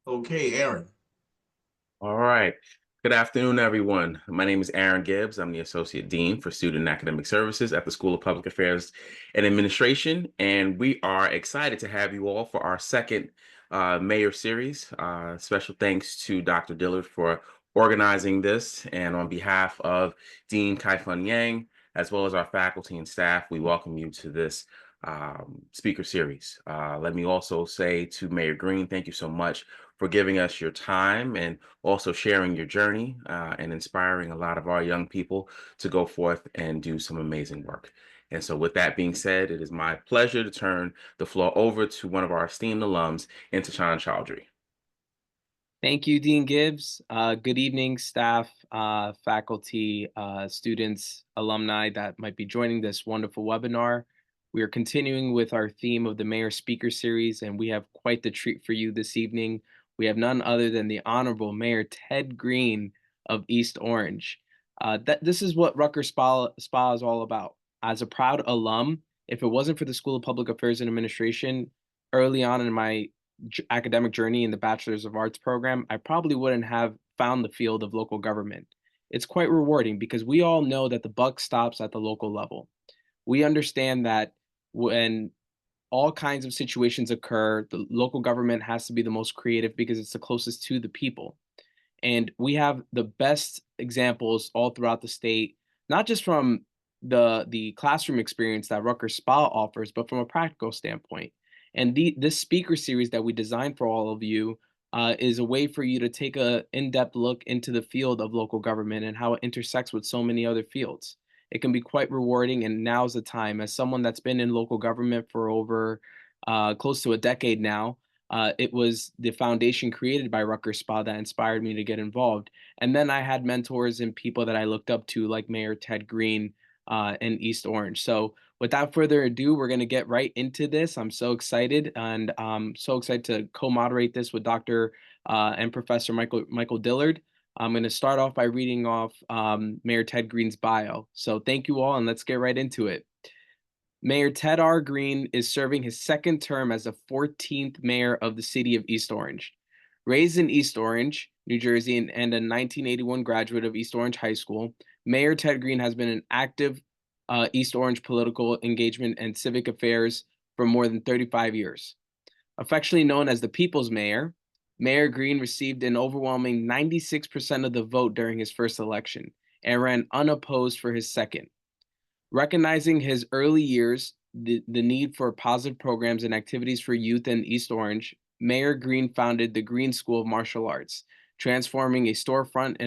Okay, Aaron. All right. Good afternoon, everyone. My name is Aaron Gibbs. I'm the Associate Dean for Student and Academic Services at the School of Public Affairs and Administration, and we are excited to have you all for our second Mayor Series. Special thanks to Dr. Dillard for organizing this, and on behalf of Dean Kai-Fun Yang, as well as our faculty and staff, we welcome you to this speaker series. Let me also say to Mayor Green, thank you so much for giving us your time and also sharing your journey and inspiring a lot of our young people to go forth and do some amazing work. And so with that being said, it is my pleasure to turn the floor over to one of our esteemed alums, Intashan Chowdhury. Thank you, Dean Gibbs. Good evening, staff, faculty, students, alumni that might be joining this wonderful webinar. We are continuing with our theme of the Mayor Speaker Series, and we have quite the treat for you this evening. We have none other than the Honorable Mayor Ted Green of East Orange. This is what Rutgers SPAA is all about. As a proud alum, if it wasn't for the School of Public Affairs and Administration, early on in my academic journey in the Bachelor's of Arts program, I probably wouldn't have found the field of local government. It's quite rewarding because we all know that the buck stops at the local level. We understand that when all kinds of situations occur, the local government has to be the most creative because it's the closest to the people. And we have the best examples all throughout the state, not just from the classroom experience that Rutgers SPA offers, but from a practical standpoint. And this speaker series that we designed for all of you is a way for you to take a in-depth look into the field of local government and how it intersects with so many other fields. It can be quite rewarding, and now's the time. As someone that's been in local government for over close to a decade now, it was the foundation created by Rutgers SPA that inspired me to get involved. And then I had mentors and people that I looked up to, like Mayor Ted Green in East Orange. So without further ado, we're going to get right into this. I'm so excited, and so excited to co-moderate this with Dr. And Professor Michael Dillard. I'm going to start off by reading off Mayor Ted Green's bio. So thank you all, and let's get right into it. Mayor Ted R. Green is serving his second term as the 14th mayor of the city of East Orange. Raised in East Orange, New Jersey, and a 1981 graduate of East Orange High School, Mayor Ted Green has been an active East Orange political engagement and civic affairs for more than 35 years. Affectionately known as the People's Mayor, Mayor Green received an overwhelming 96% of the vote during his first election and ran unopposed for his second. Recognizing his early years, the need for positive programs and activities for youth in East Orange, Mayor Green founded the Green School of Martial Arts, transforming a storefront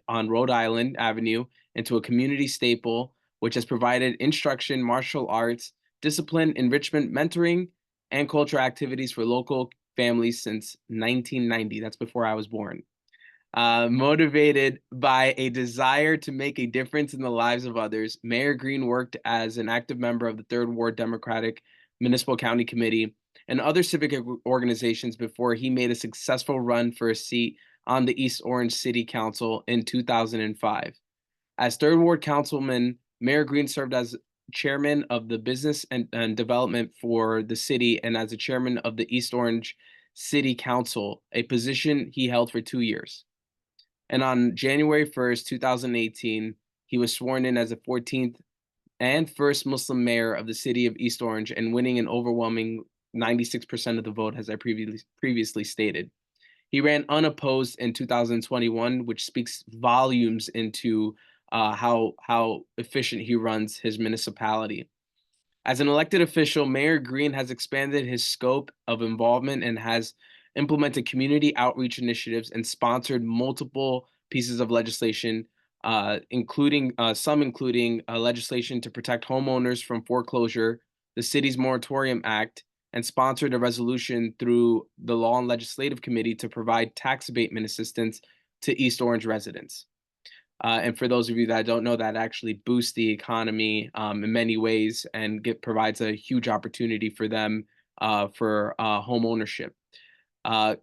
on Rhode Island Avenue into a community staple, which has provided instruction, martial arts, discipline, enrichment, mentoring, and cultural activities for local families since 1990. That's before I was born. Motivated by a desire to make a difference in the lives of others, Mayor Green worked as an active member of the Third Ward Democratic Municipal County Committee and other civic organizations before he made a successful run for a seat on the East Orange City Council in 2005. As Third Ward Councilman, Mayor Green served as chairman of the business and development for the city and as a chairman of the East Orange City Council, a position he held for 2 years. And on January 1st, 2018, he was sworn in as the 14th and first Muslim mayor of the city of East Orange and winning an overwhelming 96% of the vote, as I previously stated. He ran unopposed in 2021, which speaks volumes into how efficient he runs his municipality. As an elected official, Mayor Green has expanded his scope of involvement and has implemented community outreach initiatives and sponsored multiple pieces of legislation, including legislation to protect homeowners from foreclosure, the city's Moratorium Act, and sponsored a resolution through the Law and Legislative Committee to provide tax abatement assistance to East Orange residents. And for those of you that don't know, that actually boosts the economy in many ways and provides a huge opportunity for them for home ownership.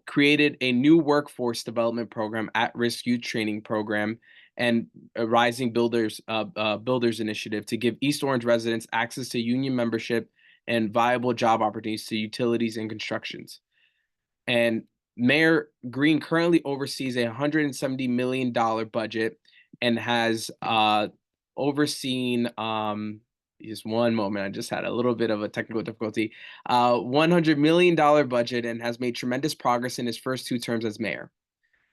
Created a new workforce development program, at-risk youth training program, and a Rising Builders initiative to give East Orange residents access to union membership and viable job opportunities to utilities and constructions. And Mayor Green currently oversees a $170 million budget and has overseen just one moment. I just had a little bit of a technical difficulty. $100 million budget and has made tremendous progress in his first 2 terms as mayor.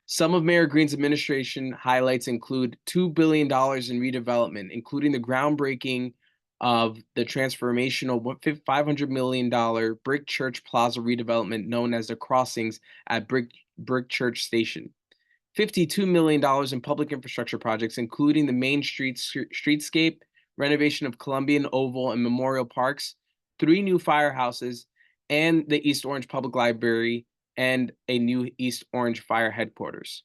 Some of Mayor Green's administration highlights include $2 billion in redevelopment, including the groundbreaking of the transformational $500 million Brick Church Plaza redevelopment known as the Crossings at Brick Church Station. $52 million in public infrastructure projects, including the Main streetscape, renovation of Columbian Oval and Memorial Parks, 3 new firehouses, and the East Orange Public Library, and a new East Orange Fire Headquarters.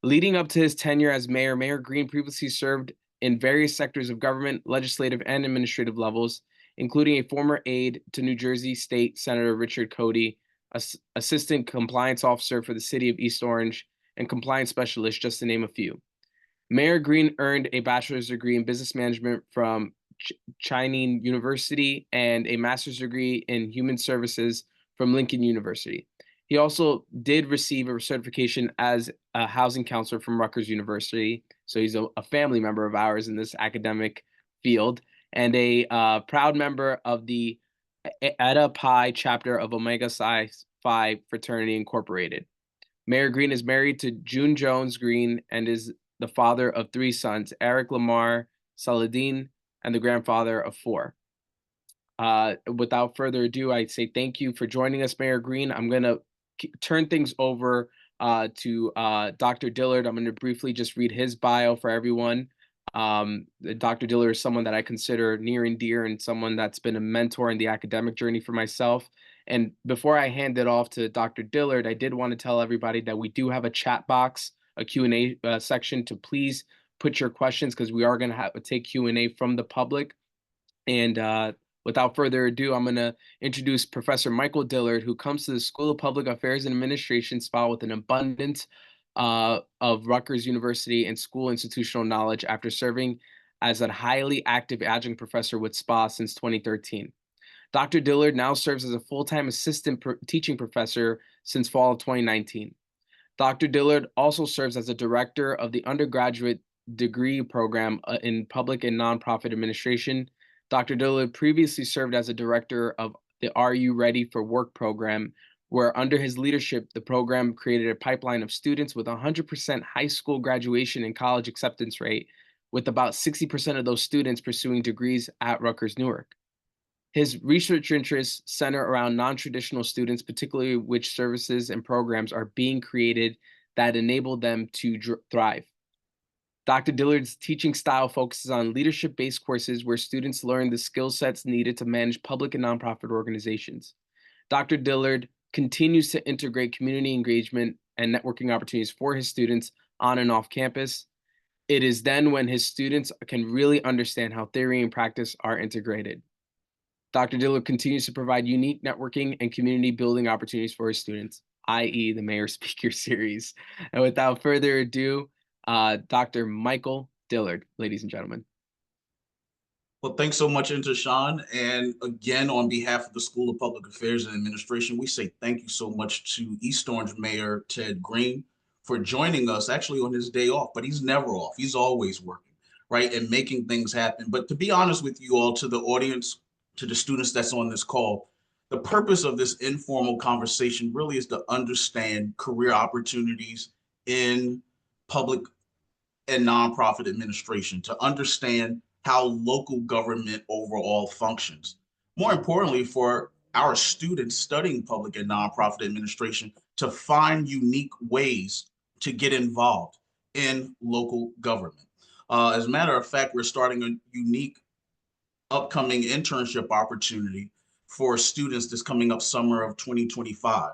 Leading up to his tenure as mayor, Mayor Green previously served in various sectors of government, legislative, and administrative levels, including a former aide to New Jersey State Senator Richard Cody, assistant compliance officer for the city of East Orange, and compliance specialist, just to name a few. Mayor Green earned a bachelor's degree in business management from Chining University and a master's degree in human services from Lincoln University. He also did receive a certification as a housing counselor from Rutgers University. So he's a family member of ours in this academic field, and a proud member of the Eta Pi chapter of Omega Psi Phi Fraternity Incorporated. Mayor Green is married to June Jones Green and is the father of 3 sons, Eric Lamar Saladin, and the grandfather of 4. Without further ado, I say thank you for joining us, Mayor Green. I'm going to turn things over to Dr. Dillard. I'm going to briefly just read his bio for everyone. Dr. Dillard is someone that I consider near and dear and someone that's been a mentor in the academic journey for myself. And before I hand it off to Dr. Dillard, I did want to tell everybody that we do have a chat box, a Q&A section to please put your questions, because we are going to take Q&A from the public. And without further ado, I'm going to introduce Professor Michael Dillard, who comes to the School of Public Affairs and Administration SPAA with an abundance of Rutgers University and school institutional knowledge after serving as a highly active adjunct professor with SPAA since 2013. Dr. Dillard now serves as a full-time assistant teaching professor since fall of 2019. Dr. Dillard also serves as a director of the undergraduate degree program in public and nonprofit administration. Dr. Dillard previously served as a director of the Are You Ready for Work program, where under his leadership, the program created a pipeline of students with 100% high school graduation and college acceptance rate, with about 60% of those students pursuing degrees at Rutgers Newark. His research interests center around non-traditional students, particularly which services and programs are being created that enable them to thrive. Dr. Dillard's teaching style focuses on leadership-based courses where students learn the skill sets needed to manage public and nonprofit organizations. Dr. Dillard continues to integrate community engagement and networking opportunities for his students on and off campus. It is then when his students can really understand how theory and practice are integrated. Dr. Dillard continues to provide unique networking and community building opportunities for his students, i.e. the Mayor Speaker Series. And without further ado, Dr. Michael Dillard, ladies and gentlemen. Well, thanks so much, Intashan. And again, on behalf of the School of Public Affairs and Administration, we say thank you so much to East Orange Mayor Ted Green for joining us actually on his day off, but he's never off. He's always working, right, and making things happen. But to be honest with you all, to the audience, to the students that's on this call, the purpose of this informal conversation really is to understand career opportunities in public and nonprofit administration, to understand how local government overall functions. More importantly, for our students studying public and nonprofit administration to find unique ways to get involved in local government. As a matter of fact, we're starting a unique upcoming internship opportunity for students this coming up summer of 2025,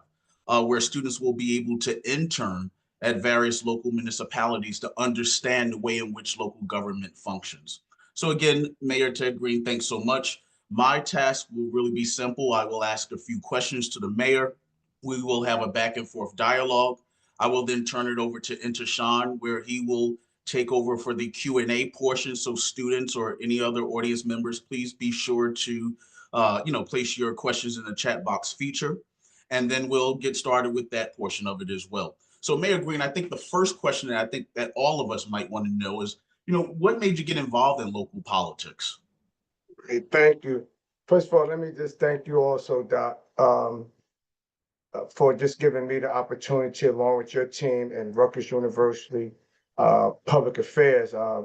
where students will be able to intern at various local municipalities to understand the way in which local government functions. So again, Mayor Ted Green, thanks so much. My task will really be simple. I will ask a few questions to the mayor. We will have a back and forth dialogue. I will then turn it over to Intashan, where he will take over for the Q&A portion. So students or any other audience members, please be sure to place your questions in the chat box feature. and then we'll get started with that portion of it as well. So Mayor Green, I think the first question that I think that all of us might want to know is, what made you get involved in local politics? Great, thank you. First of all, let me just thank you also, Doc, for just giving me the opportunity, along with your team and Rutgers University Public Affairs. I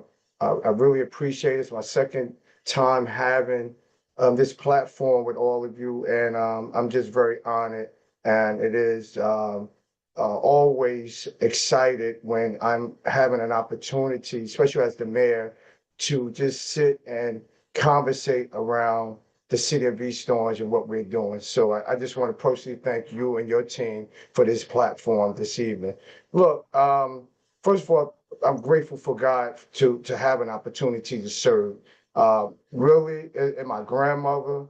really appreciate it. It's my second time having this platform with all of you, and I'm just very honored. And it is always excited when I'm having an opportunity, especially as the mayor, to just sit and conversate around the city of East Orange and what we're doing. So I just want to personally thank you and your team for this platform this evening. Look, first of all, I'm grateful for God to have an opportunity to serve. Really, and my grandmother,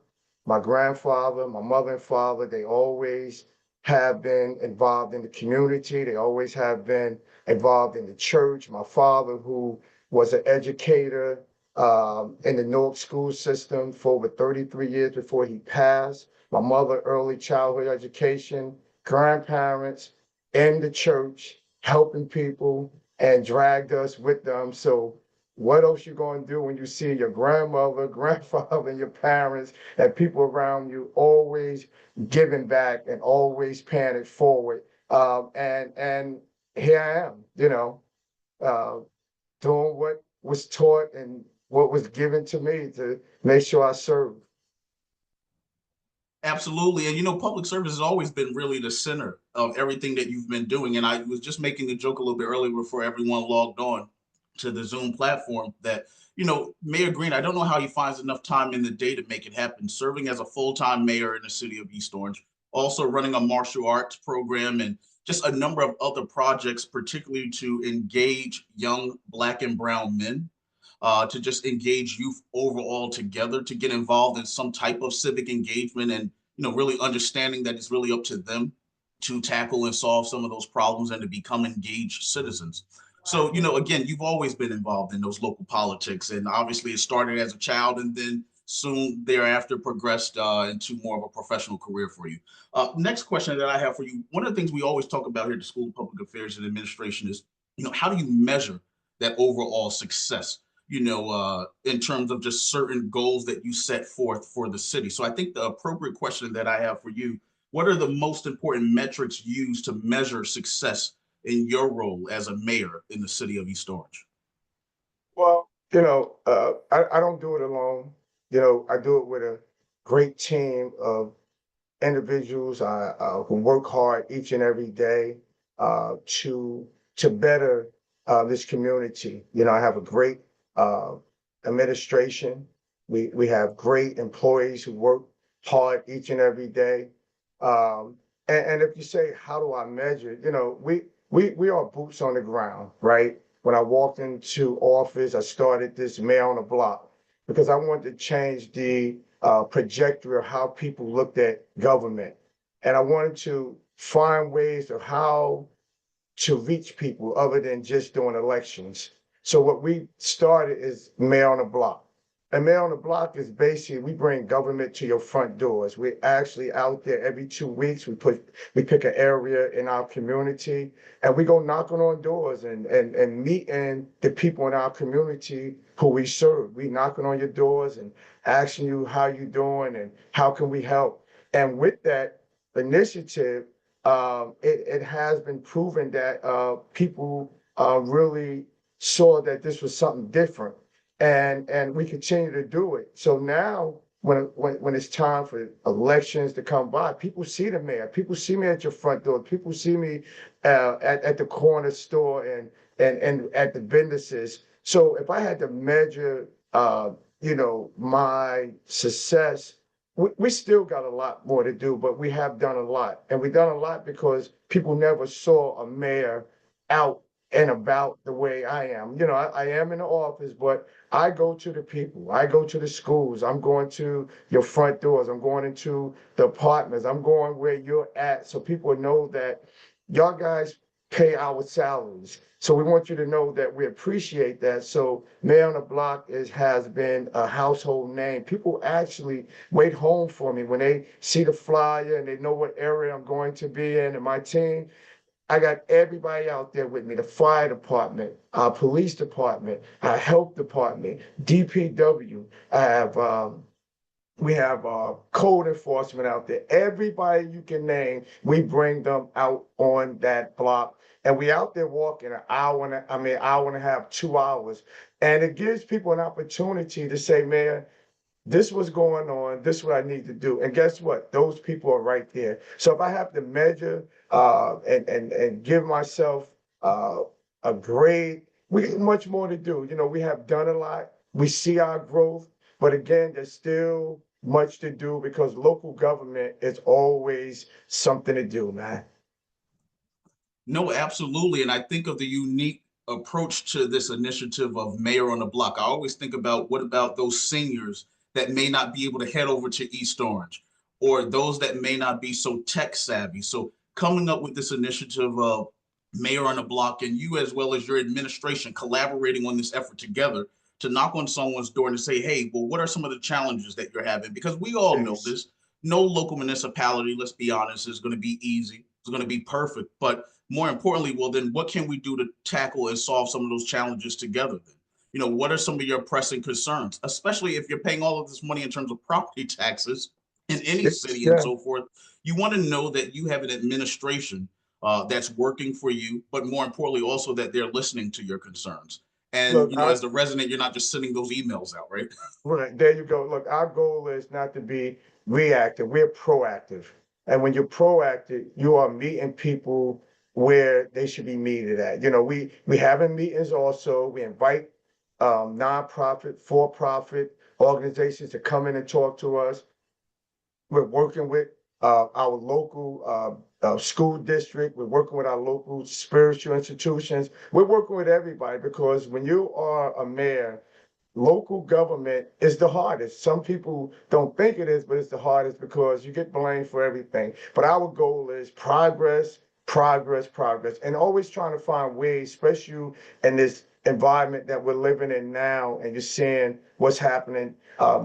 my grandfather, my mother and father, they always have been involved in the community. They always have been involved in the church. My father, who was an educator in the Newark school system for over 33 years before he passed. My mother, early childhood education, grandparents in the church, helping people, and dragged us with them. So what else you going to do when you see your grandmother, grandfather, and your parents and people around you always giving back and always paying it forward? And here I am, doing what was taught and what was given to me to make sure I serve. Absolutely. And public service has always been really the center of everything that you've been doing. And I was just making a joke a little bit earlier before everyone logged on to the Zoom platform that, Mayor Green, I don't know how he finds enough time in the day to make it happen, serving as a full-time mayor in the city of East Orange, also running a martial arts program and just a number of other projects, particularly to engage young Black and brown men, to just engage youth overall together, to get involved in some type of civic engagement and, really understanding that it's really up to them to tackle and solve some of those problems and to become engaged citizens. So, again, you've always been involved in those local politics, and obviously it started as a child and then soon thereafter progressed into more of a professional career for you. Next question that I have for you, one of the things we always talk about here at the School of Public Affairs and Administration is, how do you measure that overall success? In terms of just certain goals that you set forth for the city. So I think the appropriate question that I have for you, what are the most important metrics used to measure success in your role as a mayor in the city of East Orange? Well, I don't do it alone. I do it with a great team of individuals who work hard each and every day to better this community. I have a great administration. We have great employees who work hard each and every day. And if you say, how do I measure? We are boots on the ground, right? When I walked into office, I started this Mayor on the Block because I wanted to change the trajectory of how people looked at government. And I wanted to find ways of how to reach people other than just doing elections. So what we started is Mayor on the Block. And Mayor on the Block is basically, we bring government to your front doors. We're actually out there every 2 weeks. We pick an area in our community and we go knocking on doors and meeting the people in our community who we serve. We knocking on your doors and asking you how you doing and how can we help. And with that initiative, it has been proven that people really saw that this was something different, and we continue to do it. So now, when it's time for elections to come by, people see the mayor. People see me at your front door. People see me at the corner store and at the businesses. So if I had to measure, my success, we still got a lot more to do, but we have done a lot. And we've done a lot because people never saw a mayor out and about the way I am. I am in the office, but I go to the people. I go to the schools. I'm going to your front doors. I'm going into the apartments. I'm going where you're at so people know that y'all guys pay our salaries. So we want you to know that we appreciate that. So Mayor on the Block has been a household name. People actually wait home for me when they see the flyer and they know what area I'm going to be in, and my team. I got everybody out there with me, the fire department, our police department, our health department, DPW. We have code enforcement out there. Everybody you can name, we bring them out on that block. And we out there walking hour and a half, 2 hours. And it gives people an opportunity to say, Mayor, this was going on, this is what I need to do. And guess what? Those people are right there. So if I have to measure and give myself a grade, we got much more to do. You know, we have done a lot. We see our growth, but again, there's still much to do because local government is always something to do, man. No, absolutely. And I think of the unique approach to this initiative of Mayor on the Block. I always think about what about those seniors that may not be able to head over to East Orange, or those that may not be so tech savvy. So coming up with this initiative of Mayor on the Block, and you as well as your administration collaborating on this effort together to knock on someone's door and to say, hey, well, what are some of the challenges that you're having? Because we all know Yes. this. No local municipality, let's be honest, is going to be easy. It's going to be perfect. But more importantly, well, then what can we do to tackle and solve some of those challenges together then? You know, what are some of your pressing concerns, especially if you're paying all of this money in terms of property taxes in any city and Yeah. so forth? You want to know that you have an administration that's working for you, but more importantly, also that they're listening to your concerns. And, Look, you know, as the resident, you're not just sending those emails out, right? right, there you go. Look, our goal is not to be reactive. We're proactive. And when you're proactive, you are meeting people where they should be meted at. You know, we having meetings also. We invite nonprofit, for-profit organizations to come in and talk to us. We're working with our local school district. We're working with our local spiritual institutions. We're working with everybody because when you are a mayor, local government is the hardest. Some people don't think it is, but it's the hardest because you get blamed for everything. But our goal is progress, progress, progress, and always trying to find ways, especially in this environment that we're living in now, and you're seeing what's happening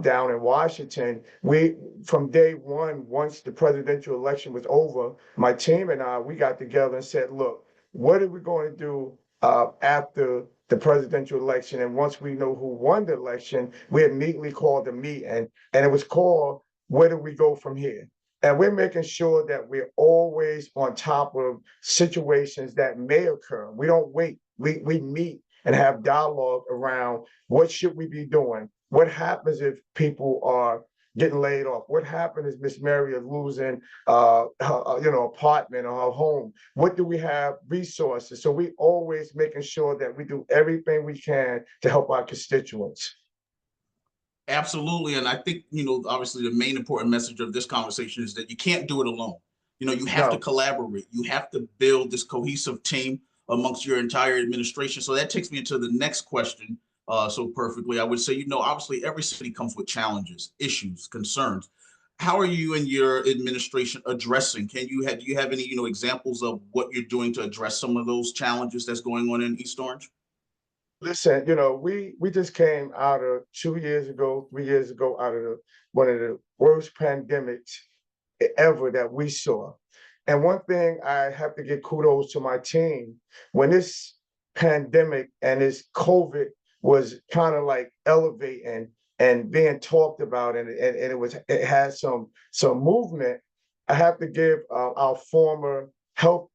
down in Washington. We, from day one, once the presidential election was over, my team and I, we got together and said, look, what are we going to do after the presidential election? And once we know who won the election, we immediately called a meeting, and it was called, where do we go from here? And we're making sure that we're always on top of situations that may occur. We don't wait. We meet and have dialogue around what should we be doing? What happens if people are getting laid off? What happens if Miss Mary is losing her, apartment or her home? What do we have resources? So we always making sure that we do everything we can to help our constituents. Absolutely. And I think, you know, obviously the main important message of this conversation is that you can't do it alone. You know, you have to No, collaborate. You have to build this cohesive team amongst your entire administration. So that takes me into the next question so perfectly. I would say, you know, obviously every city comes with challenges, issues, concerns. How are you and your administration addressing? Do you have any, you know, examples of what you're doing to address some of those challenges that's going on in East Orange? listen, we just came out of 2 years ago, 3 years ago, out of one of the worst pandemics ever that we saw. And one thing I have to give kudos to my team, when this pandemic and this COVID was kind of like elevating and being talked about, and it had some movement. I have to give our former health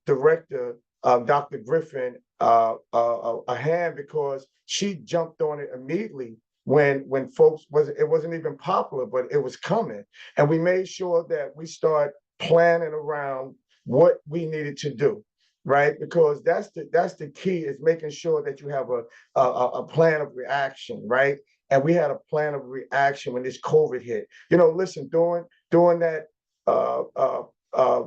director, Dr. Griffin, a hand because she jumped on it immediately when folks it wasn't even popular, but it was coming, and we made sure that we start planning around what we needed to do, right? Because that's the key, is making sure that you have a plan of reaction, right? And we had a plan of reaction when this COVID hit. Listen, during that uh, uh, uh,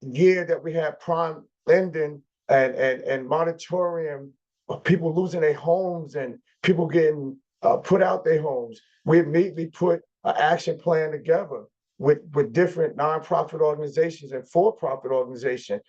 year that we had prime lending and moratorium of people losing their homes and people getting put out their homes, we immediately put an action plan together with different nonprofit organizations and for-profit organizations.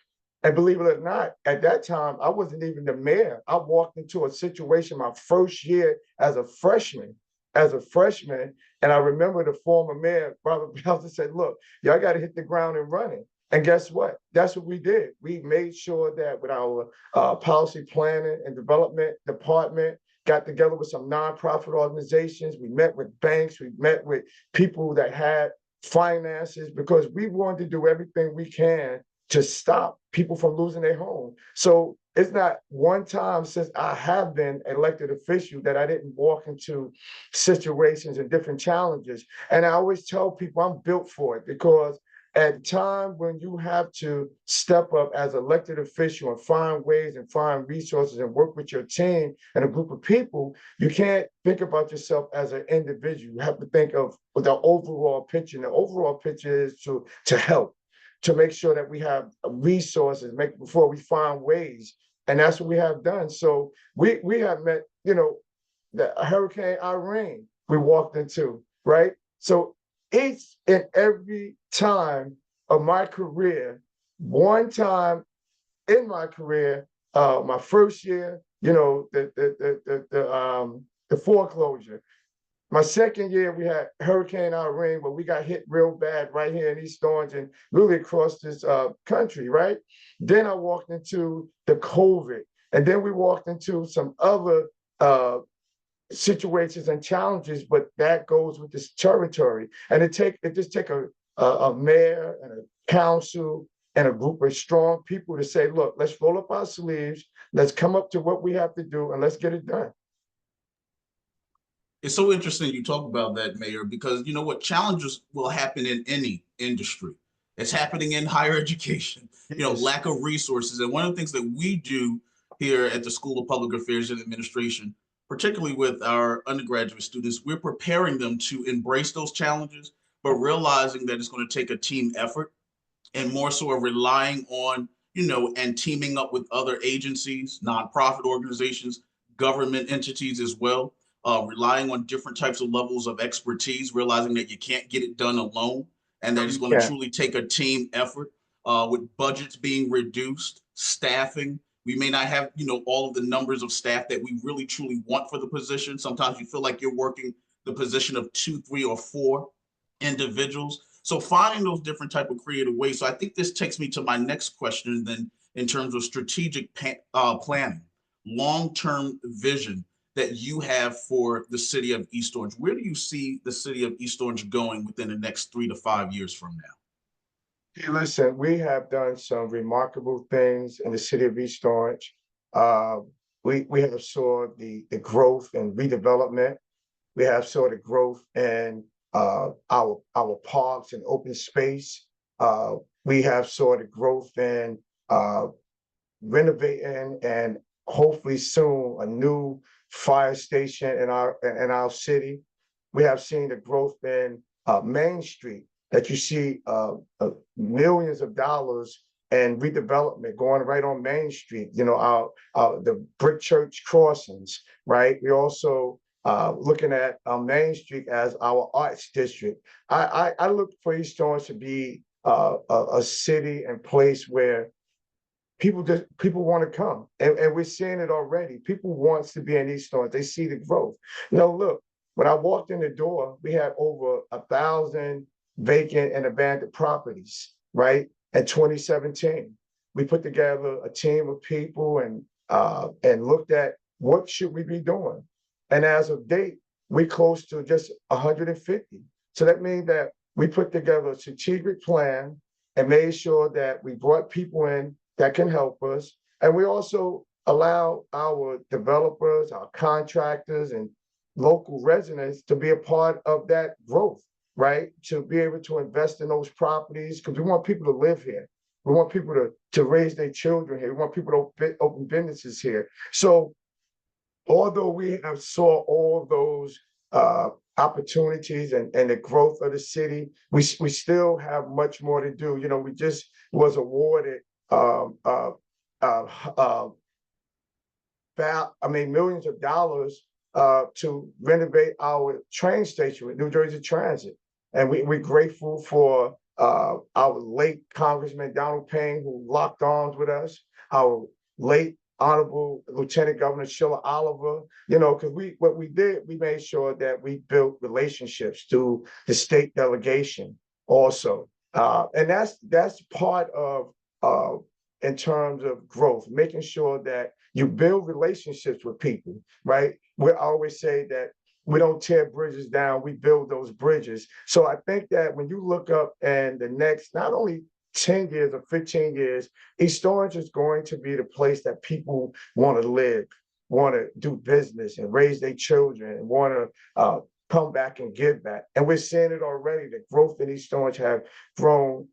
And believe it or not, at that time, I wasn't even the mayor. I walked into a situation my first year as a freshman, and I remember the former mayor, Robert Belzer, said, look, y'all got to hit the ground and running. And guess what? That's what we did. We made sure that with our policy planning and development department, got together with some nonprofit organizations. We met with banks. We met with people that had finances because we wanted to do everything we can to stop people from losing their home. So it's not one time since I have been elected official that I didn't walk into situations and different challenges. And I always tell people I'm built for it because at a time when you have to step up as elected official and find ways and find resources and work with your team and a group of people, you can't think about yourself as an individual. You have to think of the overall picture. And the overall picture is to help, to make sure that we have resources, before we find ways. And that's what we have done. So we have met, the Hurricane Irene we walked into, right? So each and every time of my career, one time in my career, my first year, the foreclosure. My second year, we had Hurricane Irene, but we got hit real bad right here in East Orange and really across this country, right? Then I walked into the COVID, and then we walked into some other situations and challenges, but that goes with this territory. And it just take a mayor and a council and a group of strong people to say, look, let's roll up our sleeves, let's come up to what we have to do, and let's get it done. It's so interesting you talk about that, Mayor, because you know what? Challenges will happen in any industry. It's happening in higher education, Yes. lack of resources. And one of the things that we do here at the School of Public Affairs and Administration, particularly with our undergraduate students, we're preparing them to embrace those challenges, but realizing that it's going to take a team effort and more so of relying on, and teaming up with other agencies, nonprofit organizations, government entities as well, relying on different types of levels of expertise, realizing that you can't get it done alone and that it's going to truly take a team effort with budgets being reduced, staffing. We may not have, all of the numbers of staff that we really truly want for the position. Sometimes you feel like you're working the position of 2, 3, or 4 individuals. So finding those different type of creative ways. So I think this takes me to my next question then in terms of strategic planning, long-term vision that you have for the city of East Orange. Where do you see the city of East Orange going within the next 3 to 5 years from now? Hey, listen, we have done some remarkable things in the city of East Orange. We have saw the growth and redevelopment. We have saw the growth in our parks and open space. We have saw the growth in renovating and hopefully soon a new fire station in our city. We have seen the growth in Main Street that you see millions of dollars and redevelopment going right on Main Street. The brick church crossings, right? We also looking at Main Street as our arts district. I look for East Orange to be a city and place where people want to come, and we're seeing it already. People wants to be in East Orange. They see the growth. Look, when I walked in the door, we had over 1,000 vacant and abandoned properties, right? In 2017, we put together a team of people and looked at what should we be doing. And as of date, we're close to just 150. So that means that we put together a strategic plan and made sure that we brought people in that can help us. And we also allow our developers, our contractors, and local residents to be a part of that growth, right? To be able to invest in those properties, because we want people to live here. We want people to raise their children here. We want people to open businesses here. So although we have saw all those opportunities and the growth of the city, we still have much more to do. We just was awarded millions of dollars to renovate our train station with New Jersey Transit. And we're grateful for our late Congressman Donald Payne, who locked arms with us, our late Honorable Lieutenant Governor Sheila Oliver, because what we did, we made sure that we built relationships through the state delegation also. And that's part of in terms of growth, making sure that you build relationships with people, right? We always say that we don't tear bridges down, we build those bridges. So I think that when you look up and the next, not only 10 years or 15 years, East Orange is going to be the place that people want to live, want to do business and raise their children, and want to come back and give back. And we're seeing it already. The growth in East Orange have grown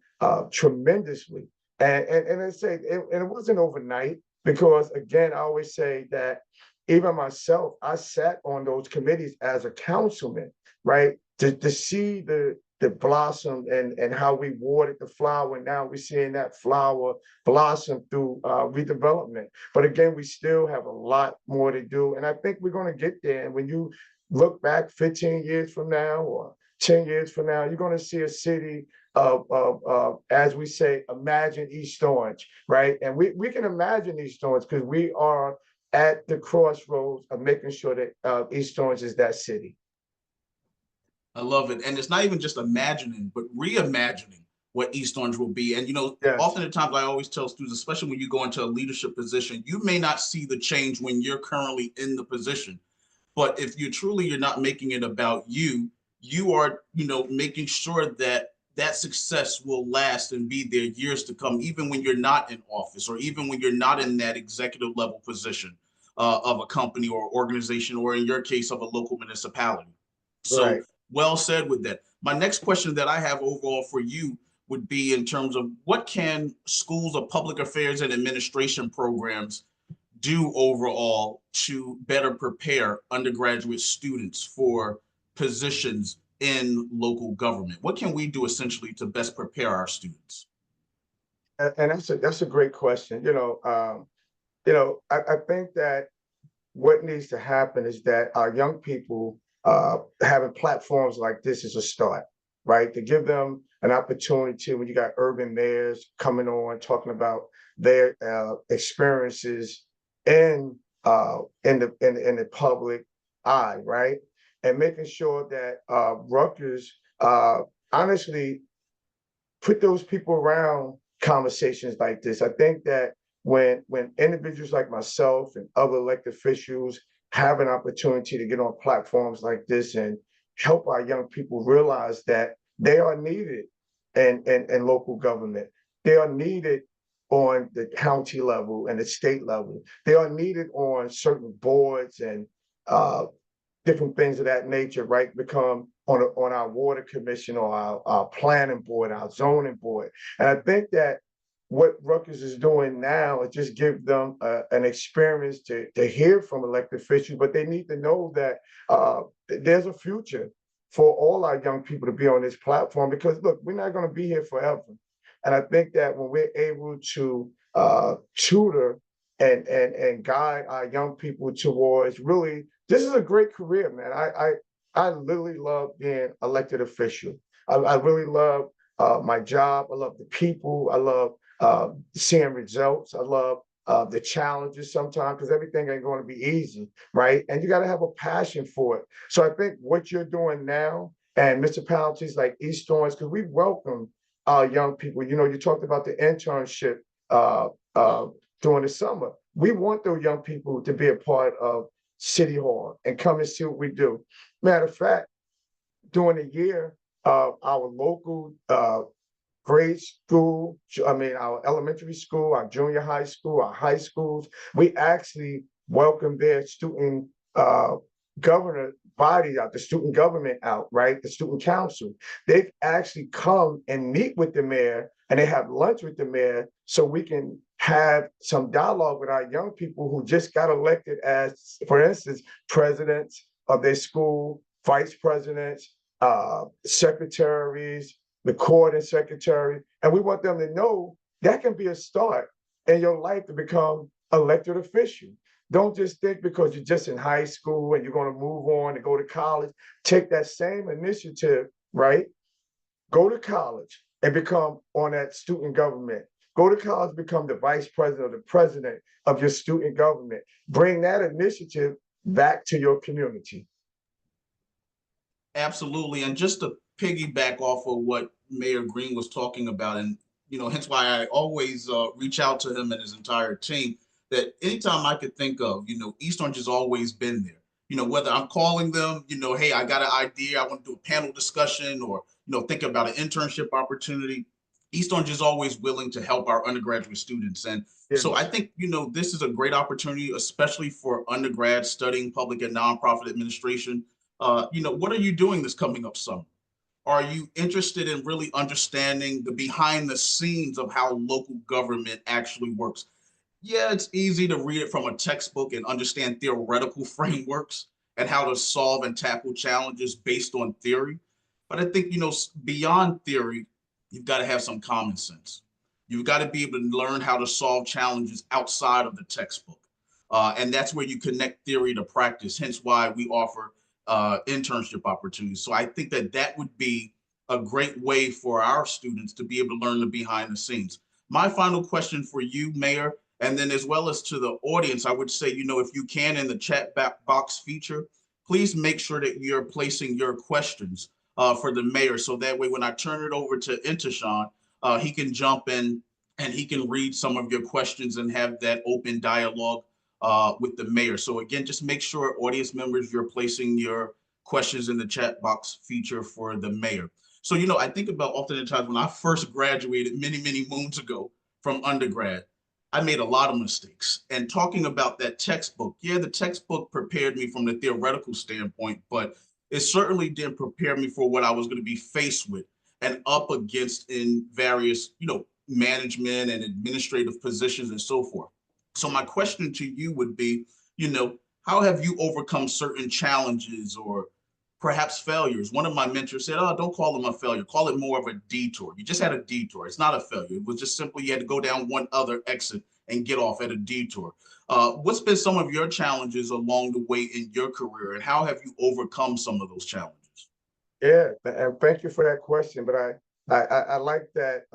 tremendously. And I say, it wasn't overnight, because again, I always say that even myself, I sat on those committees as a councilman, right? To see the blossom and how we watered the flower. And now we're seeing that flower blossom through redevelopment. But again, we still have a lot more to do. And I think we're going to get there. And when you look back 15 years from now or 10 years from now, you're going to see a city of as we say, imagine East Orange, right? And we can imagine East Orange because we are at the crossroads of making sure that East Orange is that city. I love it. And it's not even just imagining, but reimagining what East Orange will be. And, Yes. oftentimes I always tell students, especially when you go into a leadership position, you may not see the change when you're currently in the position. But if you're not making it about you, you are, making sure that that success will last and be there years to come, even when you're not in office or even when you're not in that executive level position of a company or organization, or in your case of a local municipality. So Right. well said with that. My next question that I have overall for you would be in terms of what can schools of public affairs and administration programs do overall to better prepare undergraduate students for positions in local government? What can we do essentially to best prepare our students? And that's a great question. I think that what needs to happen is that our young people having platforms like this is a start, right? To give them an opportunity when you got urban mayors coming on talking about their experiences in the public eye, right? And making sure that Rutgers honestly put those people around conversations like this. I think that when individuals like myself and other elected officials have an opportunity to get on platforms like this and help our young people realize that they are needed in local government. They are needed on the county level and the state level. They are needed on certain boards and different things of that nature, right? Become on our water commission or our planning board, our zoning board. And I think that what Rutgers is doing now is just give them an experience to hear from elected officials, but they need to know that there's a future for all our young people to be on this platform, because look, we're not going to be here forever. And I think that when we're able to tutor and guide our young people towards really, this is a great career, man. I literally love being elected official. I really love my job. I love the people. I love seeing results. I love the challenges sometimes, because everything ain't going to be easy, right? And you got to have a passion for it. So I think what you're doing now and municipalities like East Orange, because we welcome our young people. You talked about the internship during the summer. We want those young people to be a part of City Hall and come and see what we do. Matter of fact, during the year, our local grade school, our elementary school, our junior high school, our high schools, we actually welcome their student governor body out, the student government out, right? The student council. They've actually come and meet with the mayor, and they have lunch with the mayor, so we can have some dialogue with our young people who just got elected as, for instance, presidents of their school, vice presidents, secretaries, recording secretary. And we want them to know that can be a start in your life to become elected official. Don't just think because you're just in high school and you're going to move on and go to college. Take that same initiative, right? Go to college, and become on that student government. Go to college, become the vice president or the president of your student government. Bring that initiative back to your community. Absolutely. And just to piggyback off of what Mayor Green was talking about, and hence why I always reach out to him and his entire team, that anytime I could think of, East Orange has always been there. Whether I'm calling them, hey, I got an idea, I want to do a panel discussion, or think about an internship opportunity. East Orange is always willing to help our undergraduate students. And so I think, this is a great opportunity, especially for undergrads studying public and nonprofit administration. What are you doing this coming up summer? Are you interested in really understanding the behind the scenes of how local government actually works? Yeah, it's easy to read it from a textbook and understand theoretical frameworks and how to solve and tackle challenges based on theory. But I think, beyond theory, you've got to have some common sense. You've got to be able to learn how to solve challenges outside of the textbook. And that's where you connect theory to practice, hence why we offer internship opportunities. So I think that that would be a great way for our students to be able to learn the behind the scenes. My final question for you, Mayor, and then as well as to the audience, I would say, if you can in the chat box feature, please make sure that you're placing your questions for the mayor. So that way, when I turn it over to Intashan, he can jump in and he can read some of your questions and have that open dialogue with the mayor. So again, just make sure audience members, you're placing your questions in the chat box feature for the mayor. So, I think about oftentimes when I first graduated many, many moons ago from undergrad, I made a lot of mistakes. And talking about that textbook, yeah, the textbook prepared me from the theoretical standpoint, but it certainly didn't prepare me for what I was going to be faced with and up against in various, management and administrative positions and so forth. So my question to you would be, how have you overcome certain challenges or perhaps failures? One of my mentors said, oh, don't call them a failure. Call it more of a detour. You just had a detour. It's not a failure. It was just simply you had to go down one other exit and get off at a detour. What's been some of your challenges along the way in your career, and how have you overcome some of those challenges? Yeah, and thank you for that question. But I like that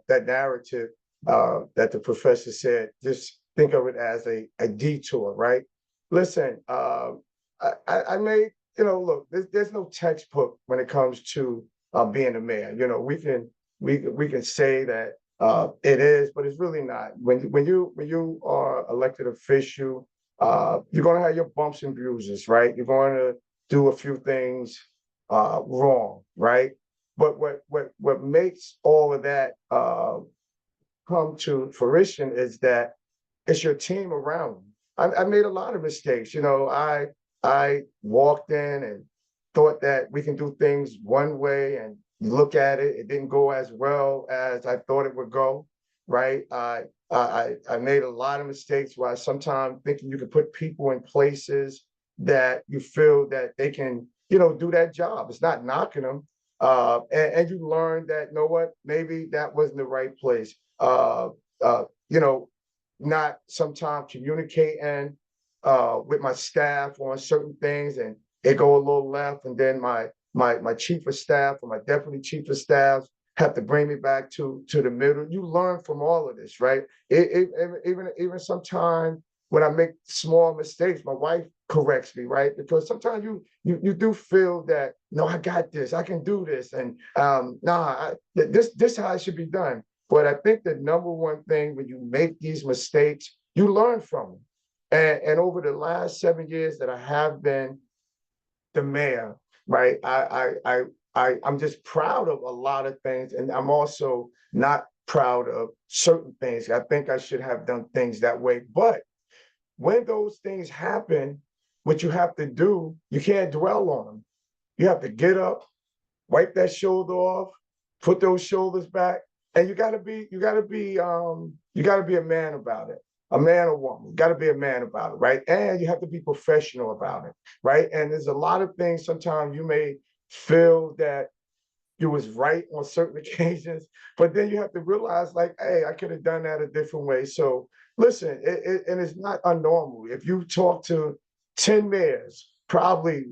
that narrative that the professor said. Just think of it as a detour, right? Listen, I made, look, there's no textbook when it comes to being a mayor. We can say that it is, but it's really not. When you are elected official, you're going to have your bumps and bruises, right? You're going to do a few things wrong, right? But what makes all of that come to fruition is that it's your team around you. I made a lot of mistakes. I walked in and thought that we can do things one way, and you look at it, it didn't go as well as I thought it would go, right? I made a lot of mistakes where I sometimes thinking you can put people in places that you feel that they can, do that job. It's not knocking them. And you learn that, what, maybe that wasn't the right place. Not sometimes communicating with my staff on certain things, and it go a little left, and then my chief of staff or my deputy chief of staff have to bring me back to the middle. You learn from all of this, right? Even sometimes when I make small mistakes, my wife corrects me, right? Because sometimes you do feel that, no, I got this, I can do this, and this how it should be done. But I think the number one thing when you make these mistakes, you learn from them. And over the last 7 years that I have been the mayor, right, I'm just proud of a lot of things, and I'm also not proud of certain things. I think I should have done things that way. But when those things happen, what you have to do, you can't dwell on them. You have to get up, wipe that shoulder off, put those shoulders back, and you gotta be a man about it. A man or woman, got to be a man about it, right? And you have to be professional about it, right? And there's a lot of things sometimes you may feel that you was right on certain occasions, but then you have to realize, like, hey, I could have done that a different way. So listen, and it's not unnormal. If you talk to 10 mayors, probably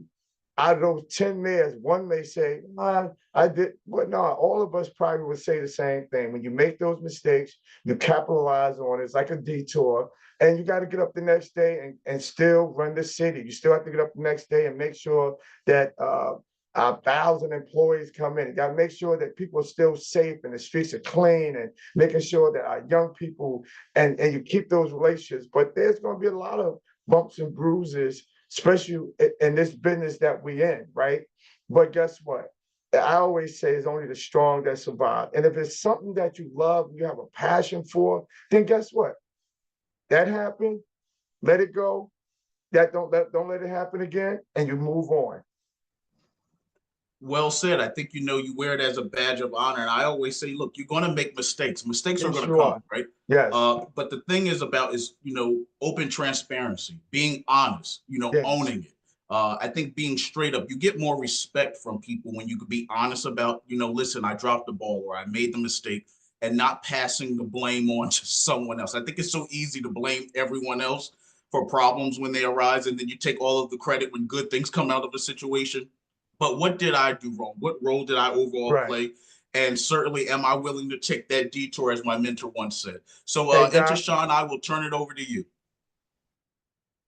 out of those 10 mayors, one may say, I did, but no, all of us probably would say the same thing. When you make those mistakes, you capitalize on it. It's like a detour. And you got to get up the next day and still run the city. You still have to get up the next day and make sure that our 1,000 employees come in. You got to make sure that people are still safe and the streets are clean, and making sure that our young people, and you keep those relationships. But there's going to be a lot of bumps and bruises, especially in this business that we in, right? But guess what? I always say it's only the strong that survive. And if it's something that you love, you have a passion for, then guess what? That happened, let it go. That don't let it happen again, and you move on. Well said. I think, you wear it as a badge of honor. And I always say, look, you're going to make mistakes. Mistakes are Yes, going to you are. come, right? Yes. But the thing is open transparency, being honest, Yes. owning it. I think being straight up, you get more respect from people when you could be honest about, listen, I dropped the ball or I made the mistake, and not passing the blame on to someone else. I think it's so easy to blame everyone else for problems when they arise, and then you take all of the credit when good things come out of the situation. But what did I do wrong? What role did I overall Right. play? And certainly, am I willing to take that detour, as my mentor once said? So, Exactly. Intashan, I will turn it over to you.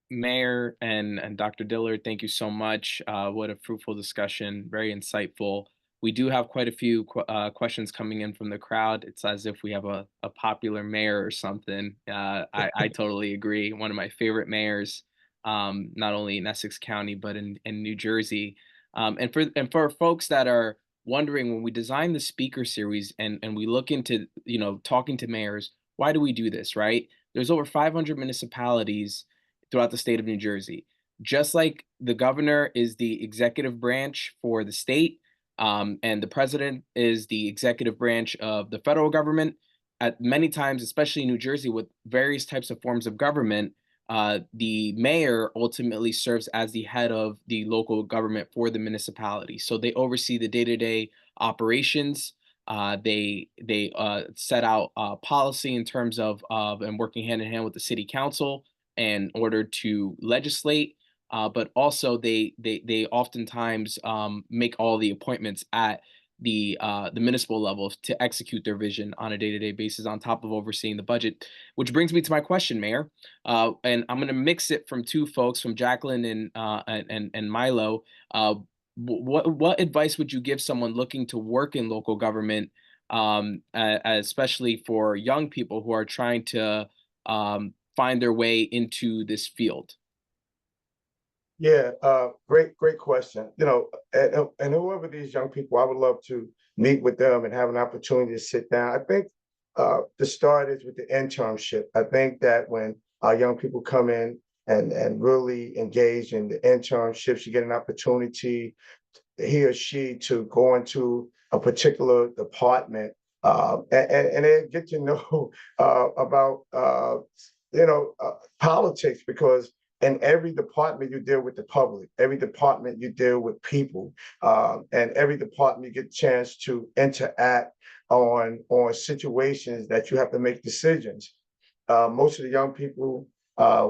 Mayor and Dr. Dillard, thank you so much. What a fruitful discussion, very insightful. We do have quite a few questions coming in from the crowd. It's as if we have a popular mayor or something. I totally agree. One of my favorite mayors, not only in Essex County, but in New Jersey. And for folks that are wondering, when we design the speaker series and we look into, talking to mayors, why do we do this, right? There's over 500 municipalities throughout the state of New Jersey. Just like the governor is the executive branch for the state, and the president is the executive branch of the federal government, at many times, especially in New Jersey, with various types of forms of government, the mayor ultimately serves as the head of the local government for the municipality. So they oversee the day-to-day operations. They set out policy in terms of and working hand in hand with the city council in order to legislate, but also they oftentimes make all the appointments at the municipal level to execute their vision on a day-to-day basis, on top of overseeing the budget. Which brings me to my question, Mayor, and I'm going to mix it from two folks, from Jacqueline and Milo. What advice would you give someone looking to work in local government, especially for young people who are trying to find their way into this field? Yeah, great question. And whoever these young people, I would love to meet with them and have an opportunity to sit down. I think the start is with the internship. I think that when our young people come in and really engage in the internships, you get an opportunity, he or she, to go into a particular department, and then get to know about politics, because in every department you deal with the public, every department you deal with people, and every department you get a chance to interact on situations that you have to make decisions. Most of the young people,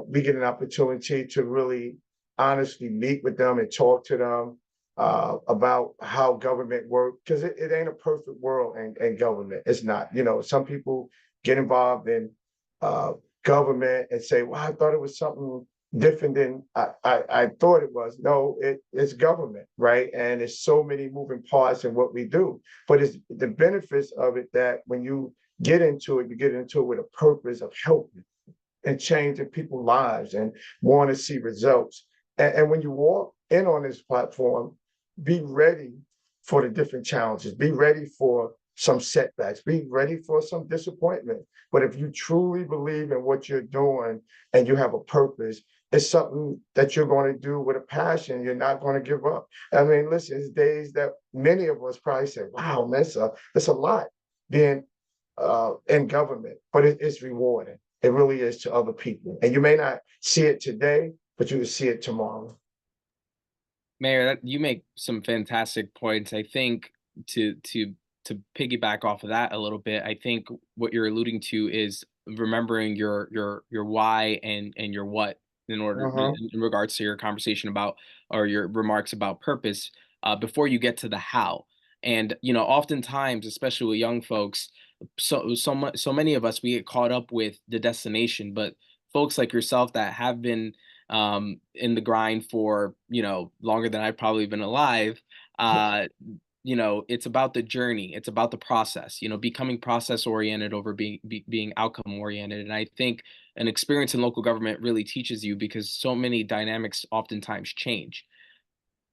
we get an opportunity to really honestly meet with them and talk to them about how government works, because it ain't a perfect world in government. It's not. Some people get involved in government and say, well, I thought it was something different than I thought it was. No, it's government, right? And there's so many moving parts in what we do. But it's the benefits of it that when you get into it, you get into it with a purpose of helping and changing people's lives and want to see results. And when you walk in on this platform, be ready for the different challenges, be ready for some setbacks, be ready for some disappointment. But if you truly believe in what you're doing and you have a purpose, it's something that you're going to do with a passion. You're not going to give up. I mean, listen, it's days that many of us probably say, wow, that's a lot being in government, but it's rewarding. It really is, to other people. And you may not see it today, but you will see it tomorrow. Mayor, you make some fantastic points. I think to piggyback off of that a little bit, I think what you're alluding to is remembering your why and your what. in order Uh-huh. in regards to your conversation about or your remarks about purpose before you get to the how. And oftentimes, especially with young folks, so many of us we get caught up with the destination, but folks like yourself that have been in the grind for longer than I've probably been alive. Uh, it's about the journey. It's about the process. Becoming process oriented over being outcome oriented. And I think an experience in local government really teaches you because so many dynamics oftentimes change.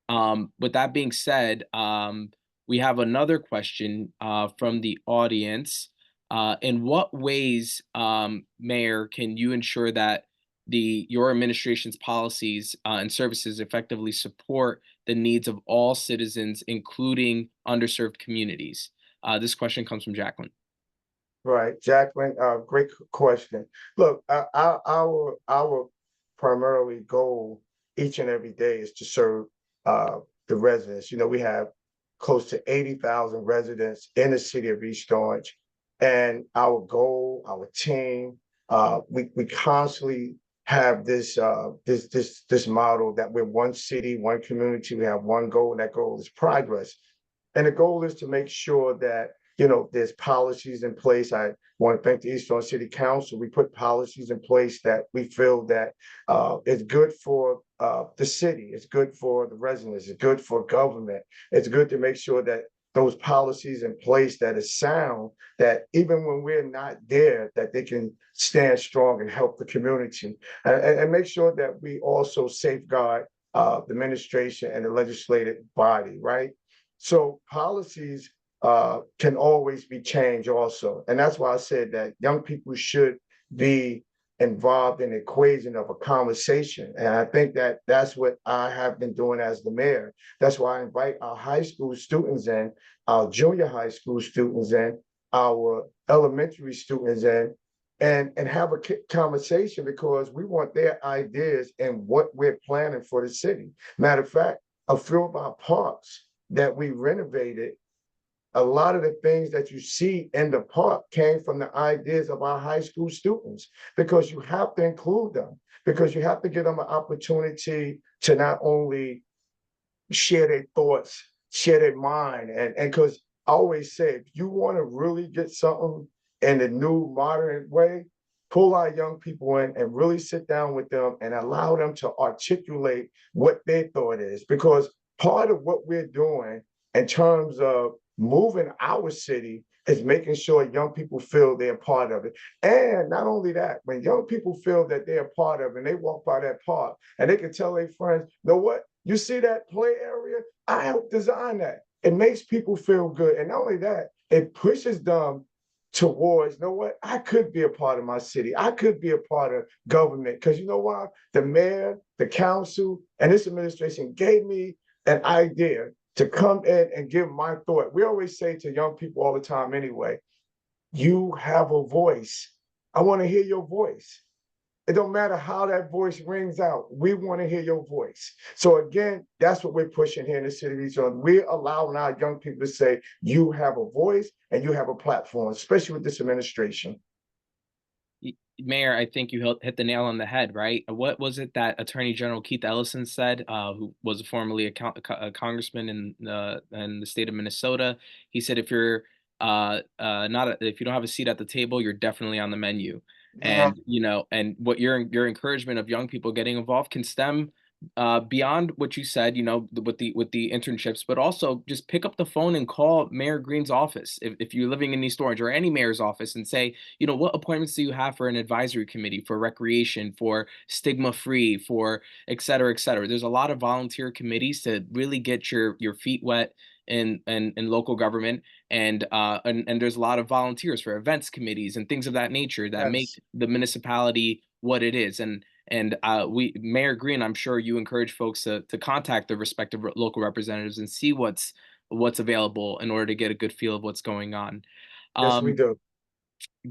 With that being said, we have another question from the audience. In what ways, Mayor, can you ensure that your administration's policies and services effectively support the needs of all citizens, including underserved communities? This question comes from Jacqueline. Right, Jacqueline, great question. Look, our primarily goal each and every day is to serve the residents. We have close to 80,000 residents in the city of East Orange, and our goal, our team, we constantly have this model that we're one city, one community. We have one goal, and that goal is progress. And the goal is to make sure that there's policies in place. I want to thank the East Orange City Council. We put policies in place that we feel that is good for the city. It's good for the residents. It's good for government. It's good to make sure that those policies in place that is sound, that even when we're not there, that they can stand strong and help the community. And make sure that we also safeguard the administration and the legislative body, right? So policies can always be changed also. And that's why I said that young people should be involved in the equation of a conversation. And I think that that's what I have been doing as the mayor. That's why I invite our high school students in, our junior high school students in, our elementary students in, and have a conversation because we want their ideas and what we're planning for the city. Matter of fact, a few of our parks that we renovated, a lot of the things that you see in the park came from the ideas of our high school students, because you have to include them, because you have to give them an opportunity to not only share their thoughts, share their mind. And because I always say, if you want to really get something in the new modern way, pull our young people in and really sit down with them and allow them to articulate what their thought is. Because part of what we're doing in terms of moving our city is making sure young people feel they're part of it. And not only that, when young people feel that they're part of it and they walk by that park and they can tell their friends, you know what, you see that play area? I helped design that. It makes people feel good. And not only that, it pushes them towards, you know what, I could be a part of my city. I could be a part of government. Because you know why? The mayor, the council, and this administration gave me an idea to come in and give my thought. We always say to young people all the time anyway, you have a voice. I want to hear your voice. It don't matter how that voice rings out. We want to hear your voice. So again, that's what we're pushing here in the city of East Orange. We're allowing our young people to say, you have a voice and you have a platform, especially with this administration. Mayor, I think you hit the nail on the head, right? What was it that Attorney General Keith Ellison said, who was formerly a congressman in the state of Minnesota? He said, if you're if you don't have a seat at the table, you're definitely on the menu. And and what your encouragement of young people getting involved can stem beyond what you said, with the internships, but also just pick up the phone and call Mayor Green's office if you're living in East Orange, or any mayor's office, and say, what appointments do you have for an advisory committee, for recreation, for stigma free, for et cetera, et cetera. There's a lot of volunteer committees to really get your feet wet in local government, and there's a lot of volunteers for events committees and things of that nature that make the municipality what it is. And Mayor Green, I'm sure you encourage folks to contact the respective local representatives and see what's available in order to get a good feel of what's going on. Yes, we do.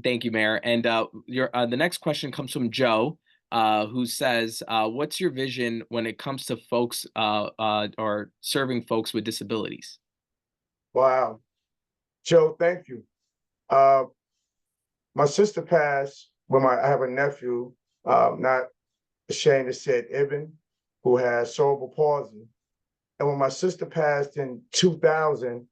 Thank you, Mayor. And the next question comes from Joe, who says, what's your vision when it comes to folks or serving folks with disabilities? Wow. Joe, thank you. My sister passed when I have a nephew, not ashamed to say it, Ibn, who has cerebral palsy. And when my sister passed in 2000,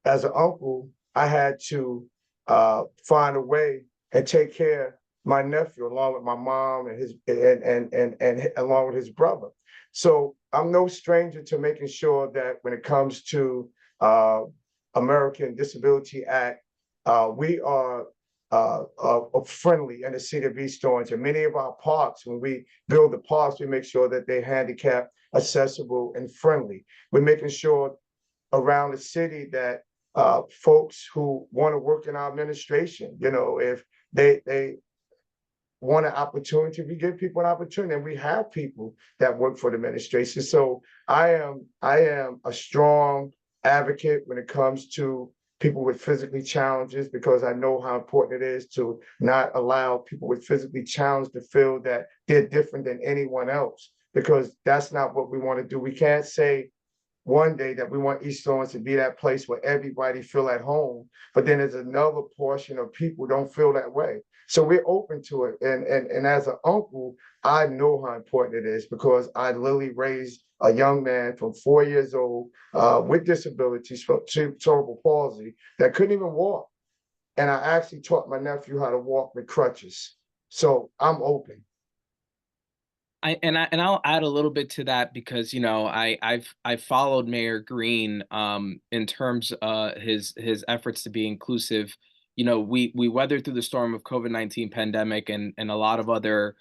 as an uncle, I had to find a way and take care of my nephew along with my mom and his and along with his brother. So I'm no stranger to making sure that when it comes to American Disability Act, we are friendly in the city of East Orange. And many of our parks, when we build the parks, we make sure that they're handicap accessible and friendly. We're making sure around the city that folks who want to work in our administration, you know, if they want an opportunity, we give people an opportunity, and we have people that work for the administration. So I am a strong advocate when it comes to people with physically challenges, because I know how important it is to not allow people with physically challenged to feel that they're different than anyone else, because that's not what we want to do. We can't say one day that we want East Orange to be that place where everybody feel at home, but then there's another portion of people don't feel that way. So we're open to it. And as an uncle, I know how important it is, because I literally raised a young man from 4 years old with disabilities, cerebral palsy, that couldn't even walk. And I actually taught my nephew how to walk with crutches. So I'm open. I'll add a little bit to that, because I've followed Mayor Green in terms his efforts to be inclusive. We weathered through the storm of COVID-19 pandemic and a lot of other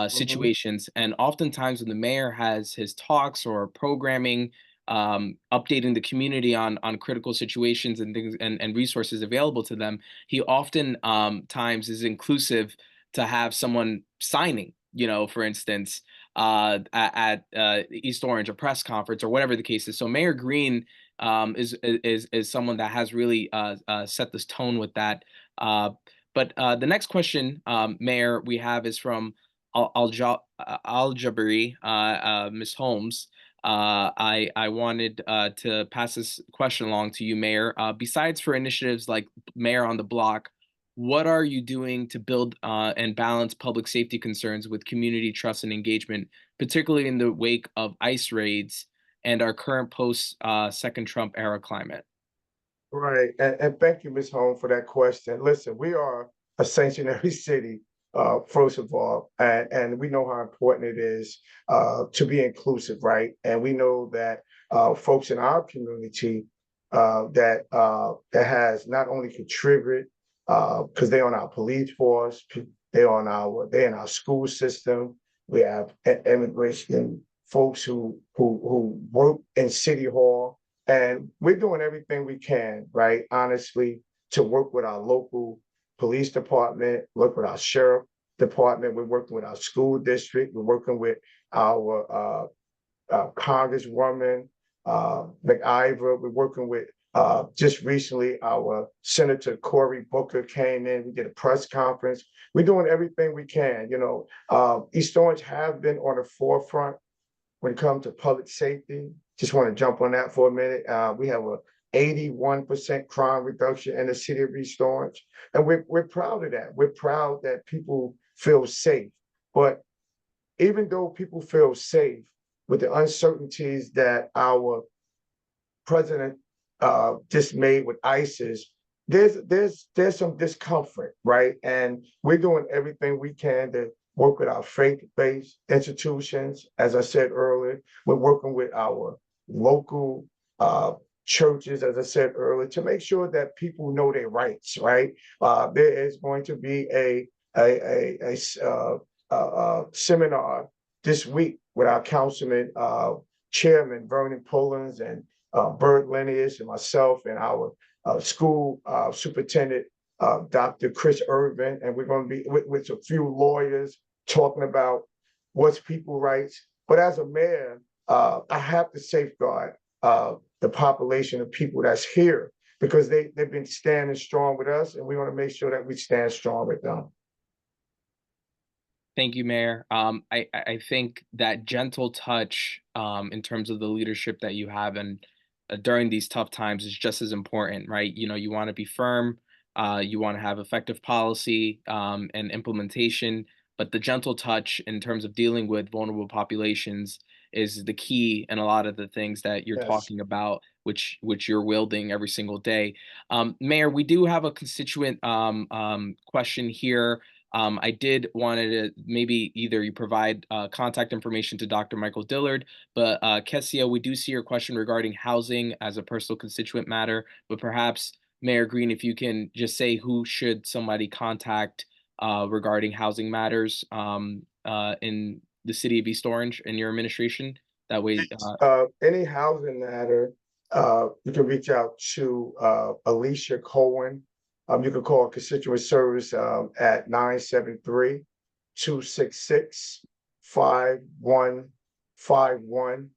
situations, and oftentimes when the mayor has his talks or programming, updating the community on critical situations and things and resources available to them, he often times is inclusive to have someone signing, for instance, at East Orange, a press conference or whatever the case is. So Mayor Green is someone that has really set this tone with that. But the next question, Mayor, we have is from Al-Jabari, Ms. Holmes. I wanted to pass this question along to you, Mayor. Besides for initiatives like Mayor on the Block, what are you doing to build and balance public safety concerns with community trust and engagement, particularly in the wake of ICE raids and our current post second Trump era climate? Right. And thank you, Ms. Holmes, for that question. Listen, we are a sanctuary city, first of all, and we know how important it is to be inclusive, right? And we know that folks in our community that has not only contributed because they're on our police force, they're in our school system. We have immigration folks who work in City Hall, and we're doing everything we can, right? Honestly, to work with our local police department, work with our sheriff department. We're working with our school district. We're working with our Congresswoman McIver. We're working with just recently our Senator Cory Booker came in. We did a press conference. We're doing everything we can. East Orange have been on the forefront when it comes to public safety. Just want to jump on that for a minute. We have a 81% crime reduction in the city of East Orange, and we're proud of that. We're proud that people feel safe. But even though people feel safe, with the uncertainties that our president just made with ISIS, there's some discomfort, right? And we're doing everything we can to work with our faith-based institutions. As I said earlier, we're working with our local churches, as I said earlier, to make sure that people know their rights, right? There is going to be a seminar this week with our councilman chairman, Vernon Pullins, and Bert Lineage, and myself, and our school superintendent, Dr. Chris Irvin, and we're going to be with a few lawyers talking about what's people's rights. But as a mayor, I have to safeguard the population of people that's here, because they've been standing strong with us, and we want to make sure that we stand strong with them. Thank you, Mayor. I think that gentle touch in terms of the leadership that you have and during these tough times is just as important, right? You want to be firm, you want to have effective policy and implementation, but the gentle touch in terms of dealing with vulnerable populations is the key in a lot of the things that you're Yes. talking about, which you're wielding every single day. Mayor, we do have a constituent question here. I did wanted to maybe either you provide contact information to Dr. Michael Dillard, but Kessia, we do see your question regarding housing as a personal constituent matter, but perhaps Mayor Green, if you can just say who should somebody contact regarding housing matters in the city of East Orange in your administration. That way, Any housing matter, you can reach out to Alicia Cohen. You can call constituent service at 973-266-5151.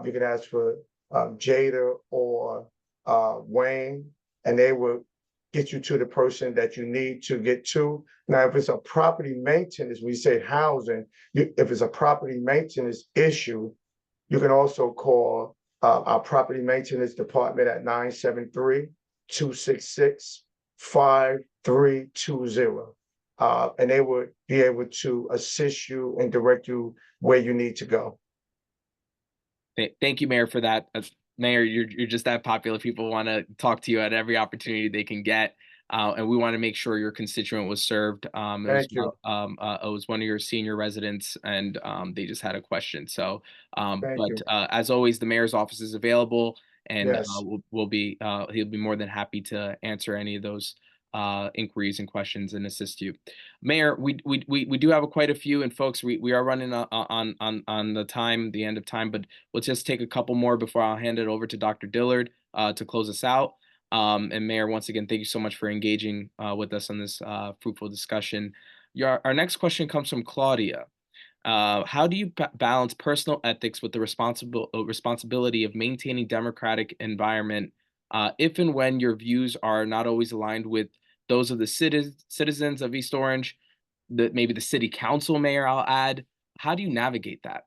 You can ask for Jada or Wayne, and they will get you to the person that you need to get to. Now, if it's a property maintenance, we say housing, if it's a property maintenance issue, you can also call our property maintenance department at 973-266-5320. And they would be able to assist you and direct you where you need to go. Thank you, Mayor, for that. Mayor, you're just that popular. People want to talk to you at every opportunity they can get. And we want to make sure your constituent was served. Thank you. It was one of your senior residents, and they just had a question. So, Thank you. as always, the mayor's office is available, and Yes. he'll be more than happy to answer any of those inquiries and questions and assist you. Mayor, we do have quite a few, and folks, we are running on the end of time, but let's just take a couple more before I'll hand it over to Dr. Dillard to close us out. And Mayor, once again, thank you so much for engaging with us on this fruitful discussion. Our next question comes from Claudia. How do you balance personal ethics with the responsibility of maintaining democratic environment if and when your views are not always aligned with those of the citizens of East Orange, maybe the city council, Mayor, I'll add? How do you navigate that?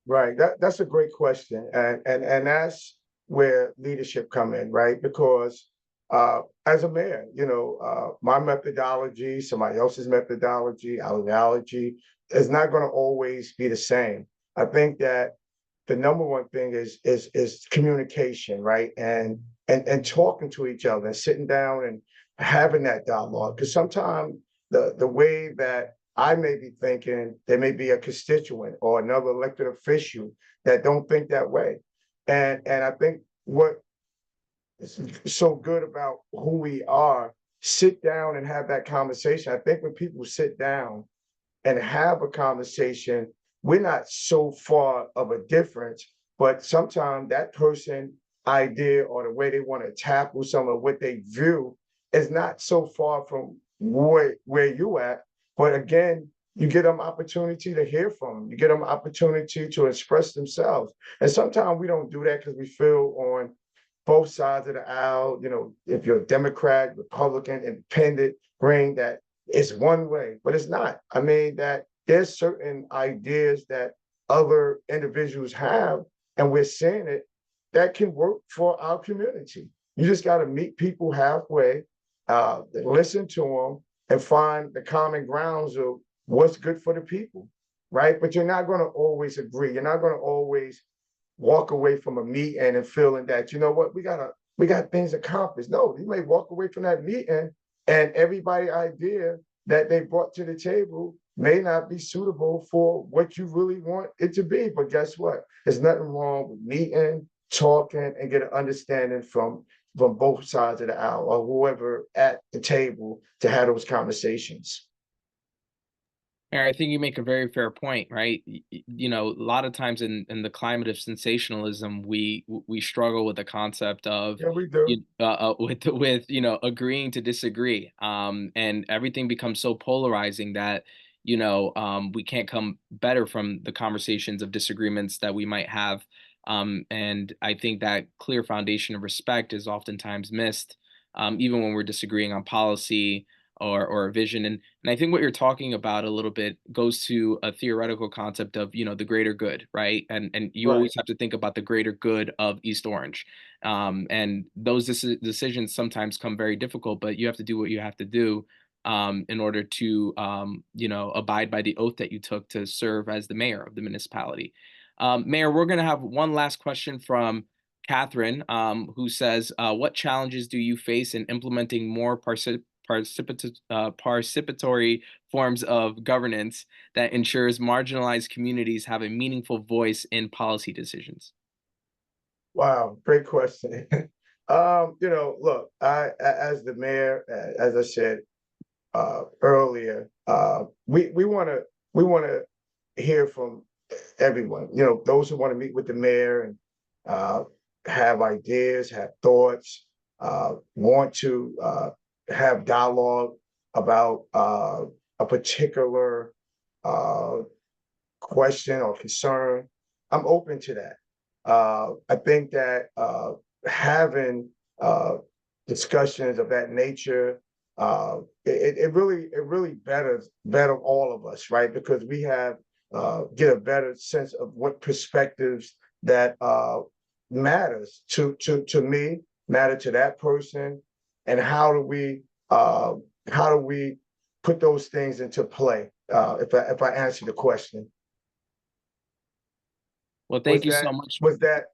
Right. That's a great question. And that's where leadership come in, right? Because as a mayor, my methodology, somebody else's methodology, ideology is not going to always be the same. I think that the number one thing is communication, right? And talking to each other and sitting down and having that dialogue. Because sometimes the way that I may be thinking, there may be a constituent or another elected official that don't think that way. And I think what is so good about who we are, sit down and have that conversation. I think when people sit down and have a conversation, we're not so far of a difference, but sometimes that person idea or the way they want to tackle some of what they view is not so far from where you at. But again, you get them opportunity to hear from them. You get them opportunity to express themselves. And sometimes we don't do that because we feel on both sides of the aisle, if you're a Democrat, Republican, Independent, Green, that it's one way, but it's not. I mean, that there's certain ideas that other individuals have, and we're seeing it, that can work for our community. You just got to meet people halfway, listen to them, and find the common grounds of what's good for the people, right? But you're not going to always agree. You're not going to always walk away from a meeting and feeling that, you know what, we got things accomplished. No, you may walk away from that meeting and everybody's idea that they brought to the table may not be suitable for what you really want it to be. But guess what? There's nothing wrong with meeting, talking, and get an understanding from both sides of the aisle or whoever at the table to have those conversations. I think you make a very fair point, right? A lot of times in the climate of sensationalism, we struggle with the concept of Yeah, we do. with agreeing to disagree, and everything becomes so polarizing that we can't come better from the conversations of disagreements that we might have, and I think that clear foundation of respect is oftentimes missed, even when we're disagreeing on policy or a vision. And I think what you're talking about a little bit goes to a theoretical concept of, the greater good, right? And you Right. always have to think about the greater good of East Orange. And those decisions sometimes come very difficult, but you have to do what you have to do in order to, abide by the oath that you took to serve as the mayor of the municipality. Mayor, we're going to have one last question from Catherine, who says, what challenges do you face in implementing more participatory forms of governance that ensures marginalized communities have a meaningful voice in policy decisions? Wow, great question. Look, as the mayor, as I said earlier, we want to hear from everyone. Those who want to meet with the mayor and have ideas, have thoughts, want to have dialogue about a particular question or concern. I'm open to that. I think that having discussions of that nature, it really better all of us, right? Because we have get a better sense of what perspectives that matters to me, matter to that person, and how do we put those things into play? If I answer the question. Well, thank you so much. Was that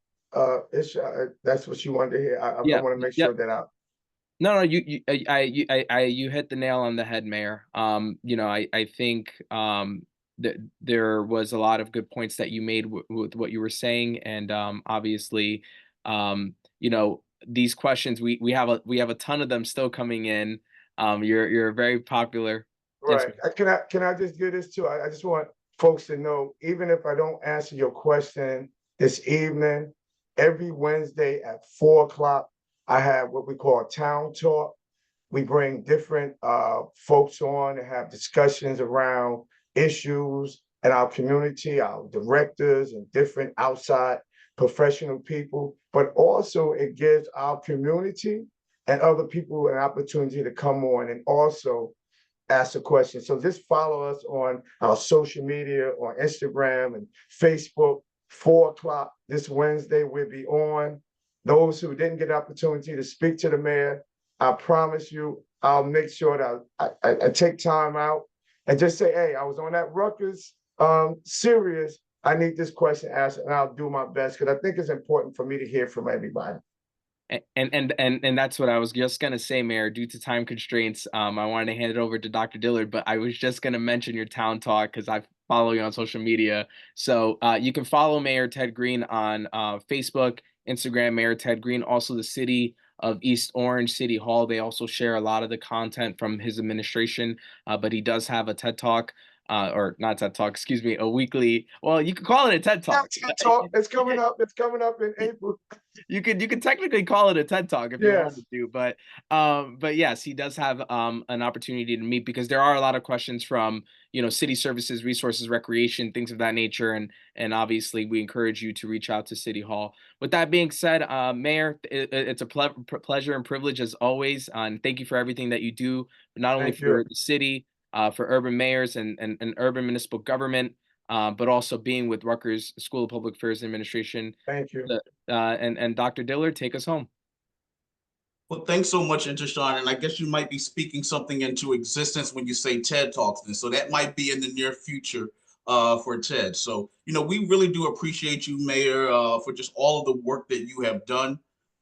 that's what you wanted to hear? I Yeah, want to make yeah. sure that No, you hit the nail on the head, Mayor. I think that there was a lot of good points that you made with what you were saying, and obviously, these questions we have a ton of them still coming in. You're very popular. Yes, right. Can I just do this too? I just want folks to know, even if I don't answer your question this evening, every Wednesday at 4 o'clock, I have what we call town talk. We bring different folks on and have discussions around issues in our community, our directors and different outside professional people, but also it gives our community and other people an opportunity to come on and also ask a question. So just follow us on our social media, on Instagram and Facebook. 4 o'clock this Wednesday, we'll be on. Those who didn't get the opportunity to speak to the mayor, I promise you, I'll make sure that I take time out and just say, hey, I was on that Rutgers series. I need this question answered, and I'll do my best because I think it's important for me to hear from everybody. And that's what I was just gonna say, Mayor. Due to time constraints, I wanted to hand it over to Dr. Dillard, but I was just gonna mention your town talk because I follow you on social media. So you can follow Mayor Ted Green on Facebook, Instagram, Mayor Ted Green. Also, the city of East Orange City Hall. They also share a lot of the content from his administration, but he does have a TED Talk. Or not TED Talk, excuse me, a weekly. Well, you could call it a TED Talk. TED Talk. It's coming up. It's coming up in April. You could technically call it a TED Talk if you Yes. wanted to, but yes, he does have an opportunity to meet because there are a lot of questions from city services, resources, recreation, things of that nature, and obviously we encourage you to reach out to City Hall. With that being said, Mayor, it's a pleasure and privilege as always, and thank you for everything that you do, not only for the city, for urban mayors and urban municipal government, but also being with Rutgers School of Public Affairs Administration. Thank you. And Dr. Dillard, take us home. Well, thanks so much, Intashan. And I guess you might be speaking something into existence when you say TED Talks. And so that might be in the near future for TED. So, we really do appreciate you, Mayor, for just all of the work that you have done,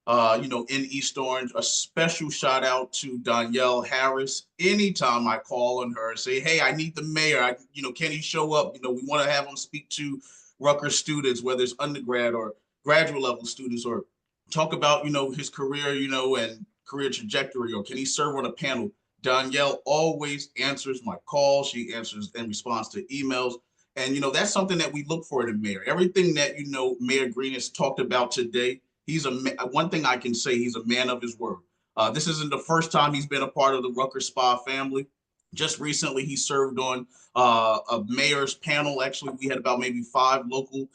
in East Orange. A special shout out to Danielle Harris. Anytime I call on her and say, hey, I need the mayor, can he show up? We want to have him speak to Rutgers students, whether it's undergrad or graduate level students, or talk about, his career, and career trajectory, or can he serve on a panel? Danielle always answers my calls. She answers in response to emails. And, that's something that we look for in a mayor. Everything that, Mayor Green has talked about today, one thing I can say, he's a man of his word. This isn't the first time he's been a part of the Rutgers SPAA family. Just recently, he served on a mayor's panel. Actually, we had about maybe 5 local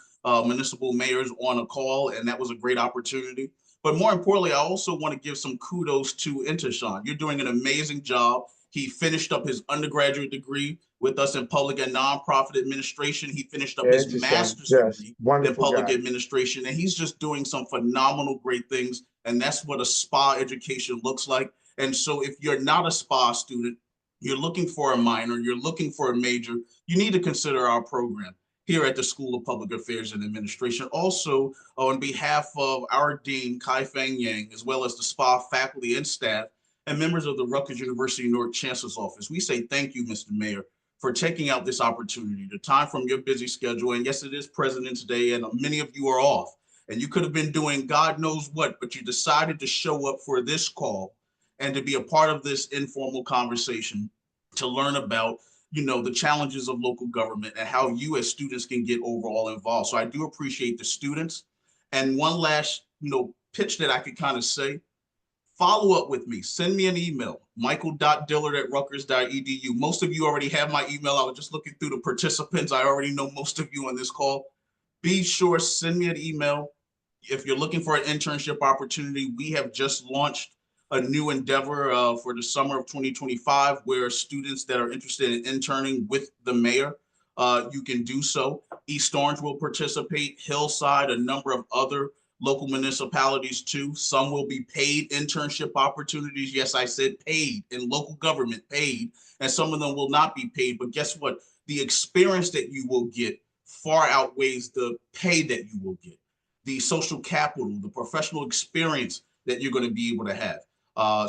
municipal mayors on a call, and that was a great opportunity. But more importantly, I also want to give some kudos to Intashan. You're doing an amazing job. He finished up his undergraduate degree with us in public and nonprofit administration. He finished up his master's degree in public administration, and he's just doing some phenomenal, great things. And that's what a SPAA education looks like. And so if you're not a SPAA student, you're looking for a minor, you're looking for a major, you need to consider our program here at the School of Public Affairs and Administration. Also, on behalf of our Dean, Kai Fang Yang, as well as the SPAA faculty and staff, and members of the Rutgers University Newark Chancellor's Office, we say thank you, Mr. Mayor, for taking out this opportunity, the time from your busy schedule. And yes, it is President's Day, and many of you are off. And you could have been doing God knows what, but you decided to show up for this call and to be a part of this informal conversation to learn about, the challenges of local government and how you as students can get overall involved. So I do appreciate the students. And one last, pitch that I could kind of say, follow up with me. Send me an email, michael.dillard@rutgers.edu. Most of you already have my email. I was just looking through the participants. I already know most of you on this call. Be sure, send me an email. If you're looking for an internship opportunity, we have just launched a new endeavor for the summer of 2025, where students that are interested in interning with the mayor, you can do so. East Orange will participate, Hillside, a number of other local municipalities too. Some will be paid internship opportunities. Yes, I said paid, in local government paid, and some of them will not be paid. But guess what? The experience that you will get far outweighs the pay that you will get. The social capital, the professional experience that you're going to be able to have.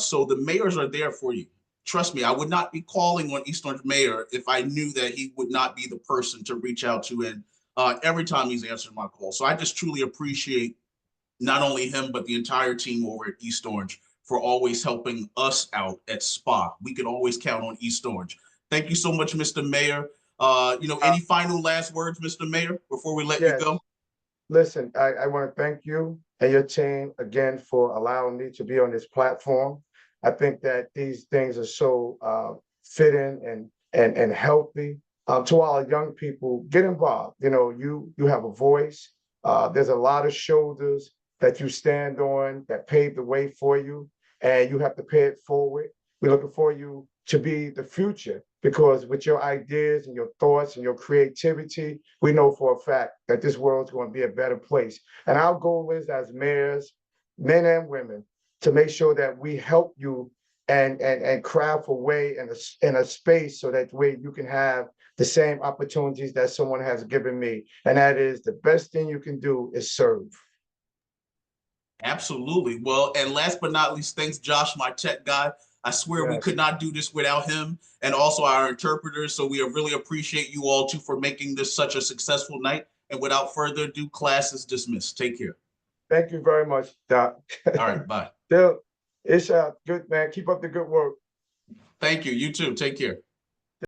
So the mayors are there for you. Trust me, I would not be calling on East Orange Mayor if I knew that he would not be the person to reach out to. And every time he's answered my call. So I just truly appreciate not only him, but the entire team over at East Orange for always helping us out at SPAA. We could always count on East Orange. Thank you so much, Mr. Mayor. Any final last words, Mr. Mayor, before we let you go? Listen, I want to thank you and your team again for allowing me to be on this platform. I think that these things are so fitting and healthy. To all young people, get involved. You have a voice. There's a lot of shoulders that you stand on that pave the way for you, and you have to pay it forward. We're looking for you to be the future, because with your ideas and your thoughts and your creativity, we know for a fact that this world's going to be a better place. And our goal is, as mayors, men and women, to make sure that we help you and craft a way in a space so that way you can have the same opportunities that someone has given me. And that is, the best thing you can do is serve. Absolutely. Well, and last but not least, thanks, Josh, my tech guy. I swear we could not do this without him, and also our interpreters. So we really appreciate you all too for making this such a successful night. And without further ado, class is dismissed. Take care. Thank you very much, Doc. All right, bye. Still, it's good, man. Keep up the good work. Thank you. You too. Take care.